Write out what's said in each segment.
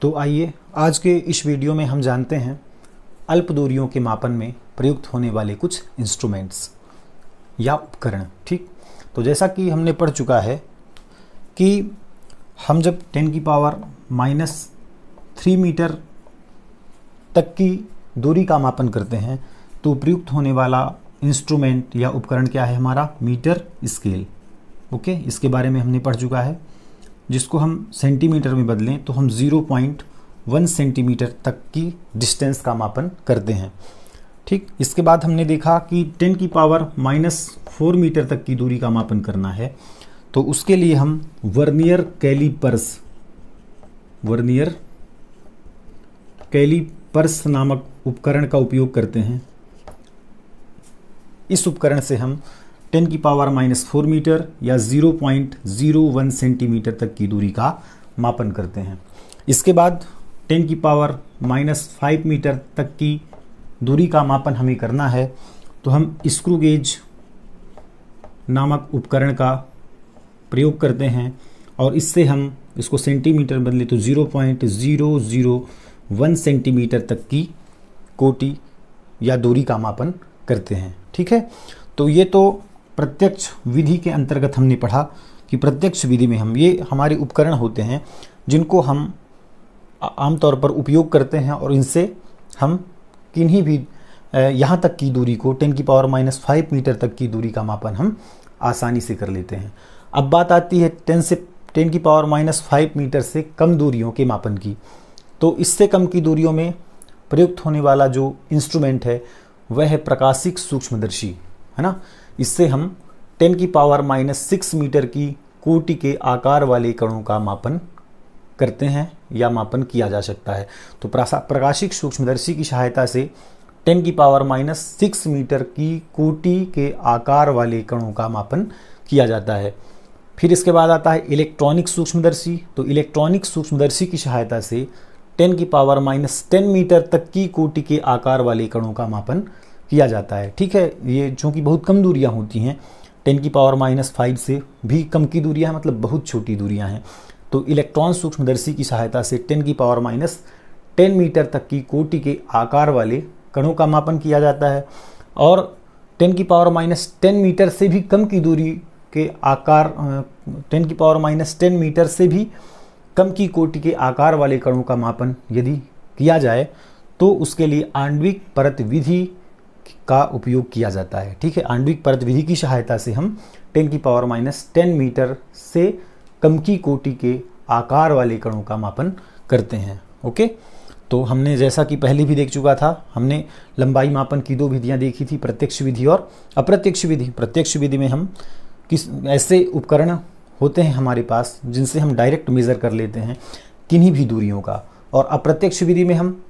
तो आइए आज के इस वीडियो में हम जानते हैं अल्प दूरियों के मापन में प्रयुक्त होने वाले कुछ इंस्ट्रूमेंट्स या उपकरण। ठीक, तो जैसा कि हमने पढ़ चुका है कि हम जब 10 की पावर -3 मीटर तक की दूरी का मापन करते हैं तो प्रयुक्त होने वाला इंस्ट्रूमेंट या उपकरण क्या है? हमारा मीटर स्केल। ओके, इसके बारे में हमने पढ़ चुका है। जिसको हम सेंटीमीटर में बदलें तो हम 0.1 सेंटीमीटर तक की डिस्टेंस का मापन करते हैं। ठीक, इसके बाद हमने देखा कि 10 की पावर -4 मीटर तक की दूरी का मापन करना है तो उसके लिए हम वर्नियर कैलीपर्स नामक उपकरण का उपयोग करते हैं। इस उपकरण से हम 10 की पावर -4 मीटर या 0.01 सेंटीमीटर तक की दूरी का मापन करते हैं। इसके बाद 10 की पावर -5 मीटर तक की दूरी का मापन हमें करना है तो हम स्क्रू गेज नामक उपकरण का प्रयोग करते हैं और इससे हम इसको सेंटीमीटर बदले तो 0.001 सेंटीमीटर तक की कोटि या दूरी का मापन करते हैं। ठीक है, तो ये तो प्रत्यक्ष विधि के अंतर्गत हमने पढ़ा कि प्रत्यक्ष विधि में हम ये हमारे उपकरण होते हैं जिनको हम आमतौर पर उपयोग करते हैं और इनसे हम किन्हीं भी यहाँ तक की दूरी को 10 की पावर -5 मीटर तक की दूरी का मापन हम आसानी से कर लेते हैं। अब बात आती है 10 की पावर -5 मीटर से कम दूरियों के मापन की। तो इससे कम की दूरियों में प्रयुक्त होने वाला जो इंस्ट्रूमेंट है वह है प्रकाशिक सूक्ष्मदर्शी, है ना। इससे हम 10 की पावर -6 मीटर की कोटि के आकार वाले कणों का मापन करते हैं या मापन किया जा सकता है। तो प्रकाशिक सूक्ष्मदर्शी की सहायता से 10 की पावर -6 मीटर की कोटि के आकार वाले कणों का मापन किया जाता है। फिर इसके बाद आता है इलेक्ट्रॉनिक सूक्ष्मदर्शी। तो इलेक्ट्रॉनिक सूक्ष्मदर्शी की सहायता से 10 की पावर -10 मीटर तक की कोटि के आकार वाले कणों का मापन किया जाता है। ठीक है, ये चूंकि बहुत कम दूरियां होती हैं, 10 की पावर -5 से भी कम की दूरियां, मतलब बहुत छोटी दूरियां हैं, तो इलेक्ट्रॉन सूक्ष्मदर्शी की सहायता से 10 की पावर -10 मीटर तक की कोटि के आकार वाले कणों का मापन किया जाता है। और 10 की पावर -10 मीटर से भी कम की दूरी के आकार 10 की पावर -10 मीटर से भी कम की कोटि के आकार वाले कणों का मापन यदि किया जाए तो उसके लिए आणविक परत विधि का उपयोग किया जाता है। ठीक है, आणविक परत विधि की सहायता से हम 10 की पावर -10 मीटर से कम की कोटि के आकार वाले कणों का मापन करते हैं। ओके, तो हमने जैसा कि पहले भी देख चुका था, हमने लंबाई मापन की 2 विधियां देखी थी, प्रत्यक्ष विधि और अप्रत्यक्ष विधि। प्रत्यक्ष विधि में हम ऐसे उपकरण होते हैं हमारे पास जिनसे हम डायरेक्ट मेजर कर लेते हैं किन्हीं भी दूरियों का, और अप्रत्यक्ष विधि में हम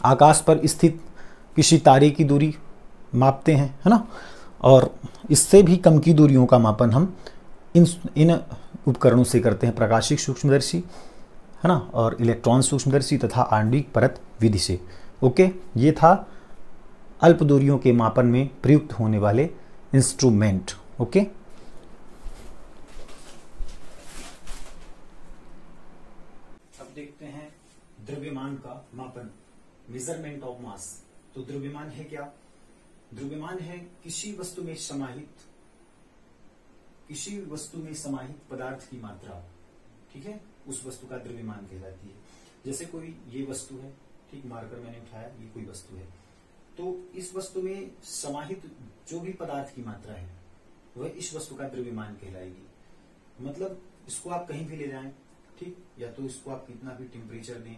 आकाश पर स्थित किसी तारे की दूरी मापते हैं, है ना। और इससे भी कम की दूरियों का मापन हम इन उपकरणों से करते हैं, प्रकाशिक सूक्ष्मदर्शी, है ना, और इलेक्ट्रॉन सूक्ष्मदर्शी तथा आणविक परत विधि से। ओके, ये था अल्प दूरियों के मापन में प्रयुक्त होने वाले इंस्ट्रूमेंट। ओके, अब देखते हैं द्रव्यमान का मापन, मेजरमेंट ऑफ मास। तो द्रव्यमान है क्या? द्रव्यमान है किसी वस्तु में समाहित पदार्थ की मात्रा। ठीक है, उस वस्तु का द्रव्यमान कहलाती है। जैसे कोई ये वस्तु है, ठीक, मार्कर मैंने उठाया, ये कोई वस्तु है, तो इस वस्तु में समाहित जो भी पदार्थ की मात्रा है वह इस वस्तु का द्रव्यमान कहलाएगी। मतलब इसको आप कहीं भी ले जाएं, ठीक, या तो इसको आप कितना भी टेम्परेचर दें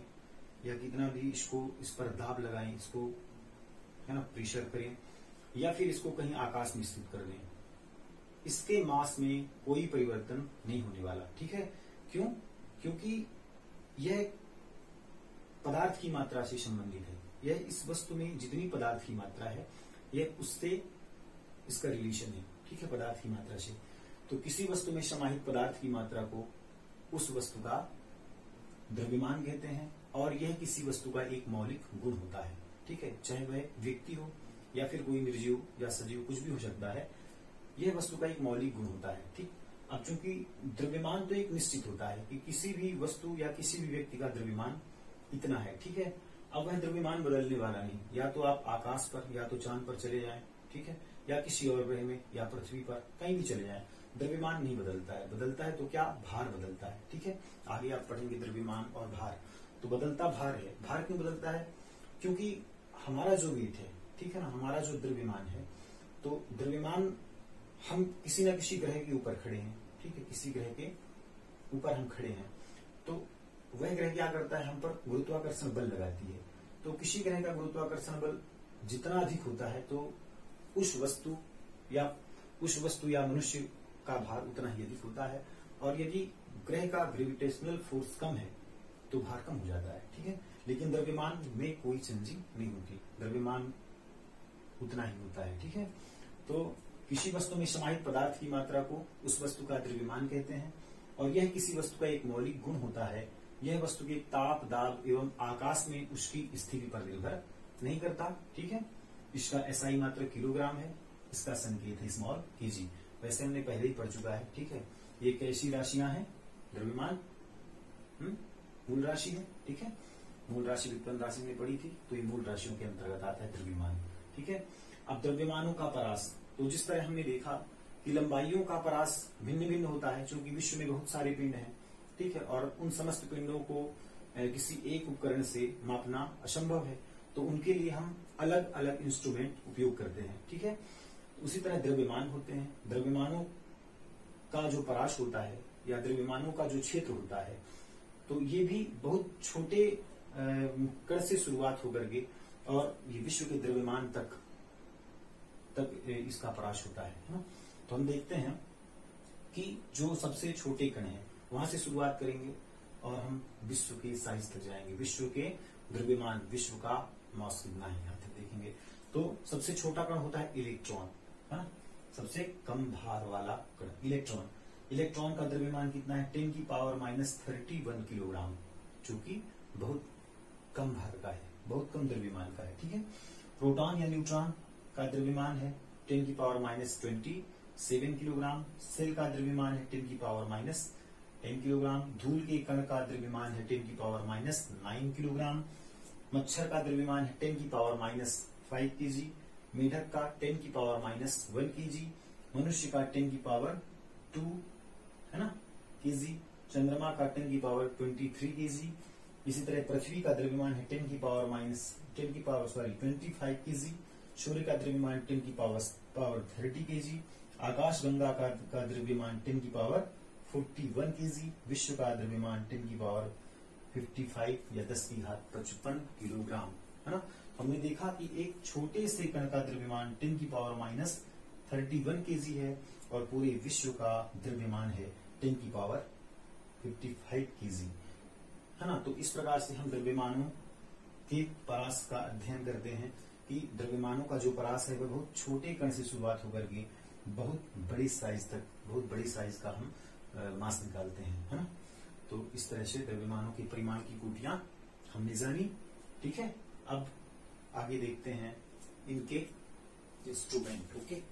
या कितना भी इसको इस पर दाब लगाएं, इसको, है ना, प्रेशर करें, या फिर इसको कहीं आकाश में स्थित कर दें, इसके मास में कोई परिवर्तन नहीं होने वाला। ठीक है, क्यों? क्योंकि यह पदार्थ की मात्रा से संबंधित है। यह इस वस्तु में जितनी पदार्थ की मात्रा है यह उससे इसका रिलेशन है। ठीक है, पदार्थ की मात्रा से। तो किसी वस्तु में समाहित पदार्थ की मात्रा को उस वस्तु का द्रव्यमान कहते हैं, और यह किसी वस्तु का एक मौलिक गुण होता है। ठीक है, चाहे वह व्यक्ति हो या फिर कोई निर्जीव या सजीव, कुछ भी हो सकता है, यह वस्तु का एक मौलिक गुण होता है। ठीक, अब चूंकि द्रव्यमान तो एक निश्चित होता है कि किसी भी वस्तु या किसी भी व्यक्ति का द्रव्यमान इतना है, ठीक है। अब वह द्रव्यमान बदलने वाला नहीं, या तो आप आकाश पर या तो चांद पर चले जाएं, ठीक है, या किसी और ग्रह में या पृथ्वी पर कहीं भी चले जाएं, द्रव्यमान नहीं बदलता है। बदलता है तो क्या, भार बदलता है, ठीक है। आगे आप पढ़ेंगे द्रव्यमान और भार। तो बदलता भार है। भार क्यों बदलता है? क्योंकि हमारा जो वेट है, ठीक है ना, हमारा जो द्रव्यमान है, तो द्रव्यमान हम किसी न किसी ग्रह के ऊपर खड़े हैं, ठीक है, किसी ग्रह के ऊपर हम खड़े हैं, तो वह ग्रह क्या करता है, हम पर गुरुत्वाकर्षण बल लगाती है। तो किसी ग्रह का गुरुत्वाकर्षण बल जितना अधिक होता है तो उस वस्तु या मनुष्य का भार उतना ही अधिक होता है, और यदि ग्रह का ग्रेविटेशनल फोर्स कम है तो भार कम हो जाता है, ठीक है। लेकिन द्रव्यमान में कोई चेंजिंग नहीं होती, द्रव्यमान उतना ही होता है, ठीक है। तो किसी वस्तु में समाहित पदार्थ की मात्रा को उस वस्तु का द्रव्यमान कहते हैं, और यह किसी वस्तु का एक मौलिक गुण होता है। यह वस्तु के ताप, दाब एवं आकाश में उसकी स्थिति पर निर्भर नहीं करता, ठीक है। इसका एसआई मात्रक किलोग्राम है, इसका संकेत है स्मॉल केजी। वैसे हमने पहले ही पढ़ चुका है, ठीक है। ये कैसी राशियां हैं? द्रव्यमान मूल राशि है, ठीक है। मूल राशि व्युत्पन्न राशि में पढ़ी थी, तो ये मूल राशियों के अंतर्गत आता है द्रव्यमान, ठीक है। अब द्रव्यमानों का परास, तो जिस तरह हमने देखा कि लंबाइयों का परास भिन्न भिन्न होता है, क्योंकि विश्व में बहुत सारे पिंड हैं, ठीक है, और उन समस्त पिंडों को किसी एक उपकरण से मापना असंभव है, तो उनके लिए हम अलग अलग इंस्ट्रूमेंट उपयोग करते हैं, ठीक है। उसी तरह द्रव्यमान होते हैं। द्रव्यमानों का जो परास होता है या द्रव्यमानों का जो क्षेत्र होता है, तो ये भी बहुत छोटे कण से शुरुआत होकर के और ये विश्व के द्रव्यमान तक इसका परास होता है ना। तो हम देखते हैं कि जो सबसे छोटे कण हैं वहां से शुरुआत करेंगे और हम विश्व के साइज तक जाएंगे, विश्व के द्रव्यमान, विश्व का मास कितना है यहाँ तक देखेंगे। तो सबसे छोटा कण होता है इलेक्ट्रॉन, है ना, सबसे कम भार वाला कण इलेक्ट्रॉन। इलेक्ट्रॉन का द्रव्यमान कितना है? 10⁻31 किलोग्राम, जो कि बहुत कम भार का है, बहुत कम द्रव्यमान का है, ठीक है। प्रोटॉन या न्यूट्रॉन का द्रव्यमान है 10⁻27 किलोग्राम। सेल का द्रव्यमान है 10⁻10 किलोग्राम। धूल के कण का द्रव्यमान है 10⁻9 किलोग्राम। मच्छर का द्रव्यमान है 10⁻5 केजी। मेढक का 10⁻1 केजी। मनुष्य का 10⁻2 है ना केजी। चंद्रमा का 10⁻23 केजी। इसी तरह पृथ्वी का द्रव्यमान है 10⁻25 केजी। सूर्य का द्रव्यमान 10⁻30 केजी। आकाश गंगा का द्रव्यमान 10⁻41 केजी। विश्व का द्रव्यमान 10⁻55 या 10⁻55 किलोग्राम, है ना। हमने देखा कि एक छोटे से कण का द्रव्यमान 10⁻31 केजी है और पूरे विश्व का द्रव्यमान है 10⁻55 केजी, है ना। तो इस प्रकार से हम द्रव्यमानों के परास का अध्ययन करते हैं कि द्रव्यमानों का जो परास है वह बहुत छोटे कण से शुरुआत होकर के बहुत बड़ी साइज तक, बहुत बड़ी साइज का हम मास निकालते हैं, है ना। तो इस तरह से द्रव्यमानों के परिमाण की कोटियां हमने जानी, ठीक है। अब आगे देखते हैं इनके इंस्ट्रूमेंट, ओके।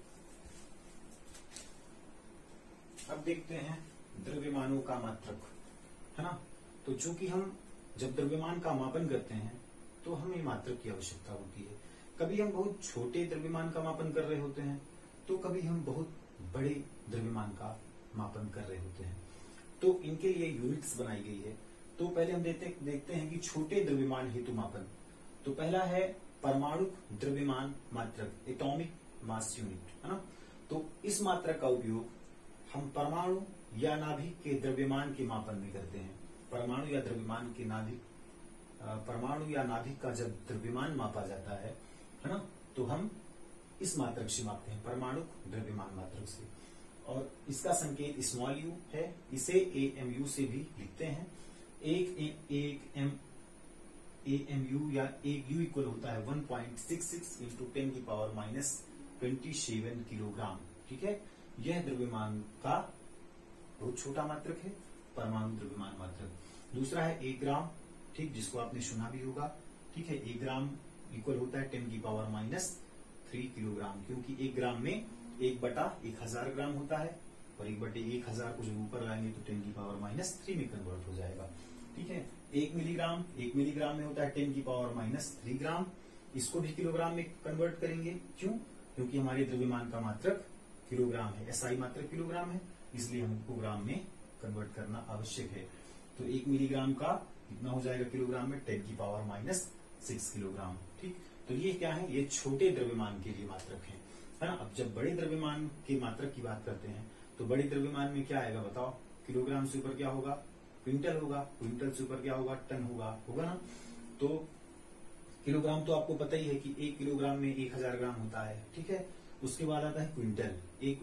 अब देखते हैं द्रव्यमानों का मात्रक, है ना। तो चूंकि हम जब द्रव्यमान का मापन करते हैं तो हमें मात्रक की आवश्यकता होती है। कभी हम बहुत छोटे द्रव्यमान का मापन कर रहे होते हैं, तो कभी हम बहुत बड़े द्रव्यमान का मापन कर रहे होते हैं, तो इनके लिए यूनिट्स बनाई गई है। तो पहले हम देखते हैं कि छोटे द्रव्यमान हेतु मापन। तो पहला है परमाणु द्रव्यमान मात्रक, एटॉमिक मास यूनिट, है ना। तो इस मात्रक का उपयोग हम परमाणु या नाभिक के द्रव्यमान के मापन में करते हैं। परमाणु या द्रव्यमान के नाभिक, परमाणु या नाभिक का जब द्रव्यमान मापा जाता है ना, तो हम इस मात्रक से मापते हैं, परमाणु द्रव्यमान मात्रक से। और इसका संकेत स्मॉल यू है, इसे AMU से भी लिखते हैं। एक AMU या एक U इक्वल होता है 1.66 × 10⁻27 किलोग्राम, ठीक है। यह द्रव्यमान का बहुत छोटा मात्रक है, परमाणु द्रव्यमान मात्रक। दूसरा है 1 ग्राम, ठीक, जिसको आपने सुना भी होगा, ठीक है। 1 ग्राम इक्वल होता है 10⁻³ किलोग्राम, क्योंकि 1 ग्राम में 1/1000 ग्राम होता है और 1/1000 को जब ऊपर लाएंगे तो 10⁻³ में कन्वर्ट हो जाएगा, ठीक है। 1 मिलीग्राम में होता है 10⁻³ ग्राम। इसको भी किलोग्राम में कन्वर्ट करेंगे। क्यों? क्योंकि हमारे द्रव्यमान का मात्रक किलोग्राम है, एसआई मात्रक किलोग्राम है, इसलिए हमको ग्राम में कन्वर्ट करना आवश्यक है। तो 1 मिलीग्राम का कितना हो जाएगा किलोग्राम में? 10⁻⁶ किलोग्राम। ठीक, तो ये क्या है? ये छोटे द्रव्यमान के लिए मात्रक है ना। अब जब बड़े द्रव्यमान के मात्रक की बात करते हैं तो बड़े द्रव्यमान में क्या आएगा बताओ? किलोग्राम से ऊपर क्या होगा? क्विंटल होगा, क्विंटल से ऊपर क्या होगा? टन होगा ना। तो किलोग्राम तो आपको पता ही है कि 1 किलोग्राम में 1000 ग्राम होता है। ठीक है, उसके बाद आता है क्विंटल। एक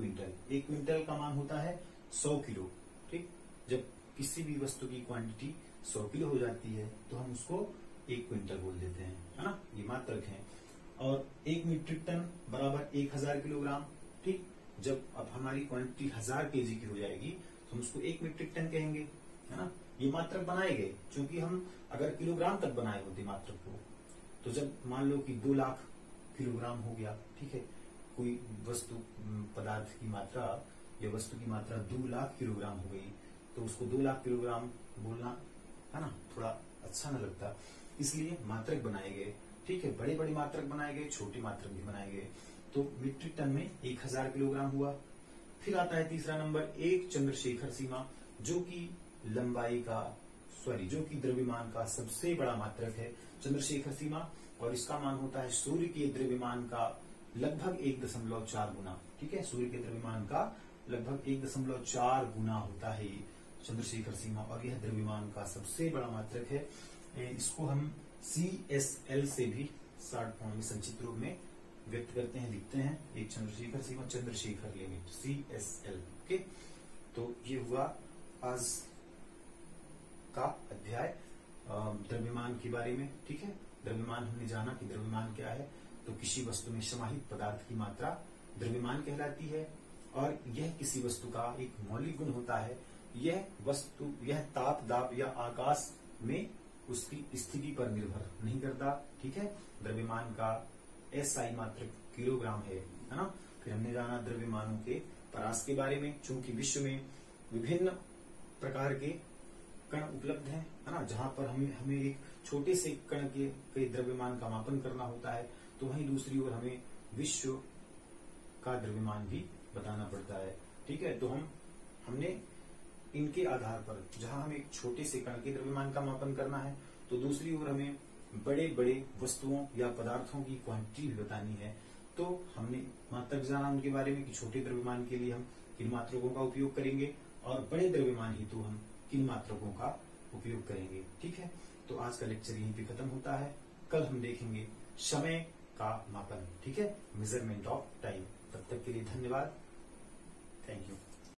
क्विंटल का मान होता है 100 किलो। ठीक, जब किसी भी वस्तु की क्वांटिटी 100 किलो हो जाती है तो हम उसको 1 क्विंटल बोल देते हैं, है ना। ये मात्रक है। और 1 मीट्रिक टन बराबर 1000 किलोग्राम। ठीक, जब अब हमारी क्वांटिटी 1000 केजी की हो जाएगी तो हम उसको 1 मीट्रिक टन कहेंगे, है ना। ये मात्रक बनाए गए क्योंकि हम अगर किलोग्राम तक बनाए होते मात्रक को, तो जब मान लो कि 2 लाख किलोग्राम हो गया, ठीक है, कोई वस्तु पदार्थ की मात्रा या वस्तु की मात्रा 2 लाख किलोग्राम हो गई तो उसको 2 लाख किलोग्राम बोलना, है ना, थोड़ा अच्छा न लगता, इसलिए मात्रक बनाए गए। ठीक है, बड़े बड़े मात्रक बनाए गए, छोटे मात्रक भी बनाए गए। तो मीट्रिक टन में 1000 किलोग्राम हुआ। फिर आता है तीसरा नंबर, एक चंद्रशेखर सीमा, जो कि जो कि द्रव्यमान का सबसे बड़ा मात्रक है, चंद्रशेखर सीमा, और इसका मान होता है सूर्य के द्रव्यमान का लगभग 1.4 गुना। ठीक है, सूर्य के द्रव्यमान का लगभग 1.4 गुना होता है ये चंद्रशेखर सीमा, और यह द्रव्यमान का सबसे बड़ा मात्रक है। इसको हम CSL से भी शॉर्ट फॉर्म में संक्षिप्त रूप में व्यक्त करते हैं, लिखते हैं। एक चंद्रशेखर सीमा, चंद्रशेखर लिमिट, CSL। ओके, तो ये हुआ आज का अध्याय द्रव्यमान के बारे में। ठीक है, द्रव्यमान हमने जाना कि द्रव्यमान क्या है, तो किसी वस्तु में समाहित पदार्थ की मात्रा द्रव्यमान कहलाती है, और यह किसी वस्तु का एक मौलिक गुण होता है। यह ताप, दाब या आकाश में उसकी स्थिति पर निर्भर नहीं करता। ठीक है, द्रव्यमान का एसआई मात्रक किलोग्राम है ना। फिर हमने जाना द्रव्यमानों के परास के बारे में, चूंकि विश्व में विभिन्न प्रकार के कण उपलब्ध हैं, है ना, जहां पर हमें एक छोटे से कण के द्रव्यमान का मापन करना होता है, तो वहीं दूसरी ओर हमें विश्व का द्रव्यमान भी बताना पड़ता है। ठीक है, तो हमने इनके आधार पर, जहां हमें एक छोटे से कण के द्रव्यमान का मापन करना है, तो दूसरी ओर हमें बड़े बड़े वस्तुओं या पदार्थों की क्वांटिटी भी बतानी है। तो हमने मात्रक जाना उनके बारे में कि छोटे द्रव्यमान के लिए हम किन मात्रकों का उपयोग करेंगे, और बड़े द्रव्यमान हेतु हम किन मात्रकों का उपयोग करेंगे। ठीक है, तो आज का लेक्चर यहीं पे खत्म होता है। कल हम देखेंगे समय का मापन। ठीक है, मेजरमेंट ऑफ टाइम। तब तक के लिए धन्यवाद, थैंक यू।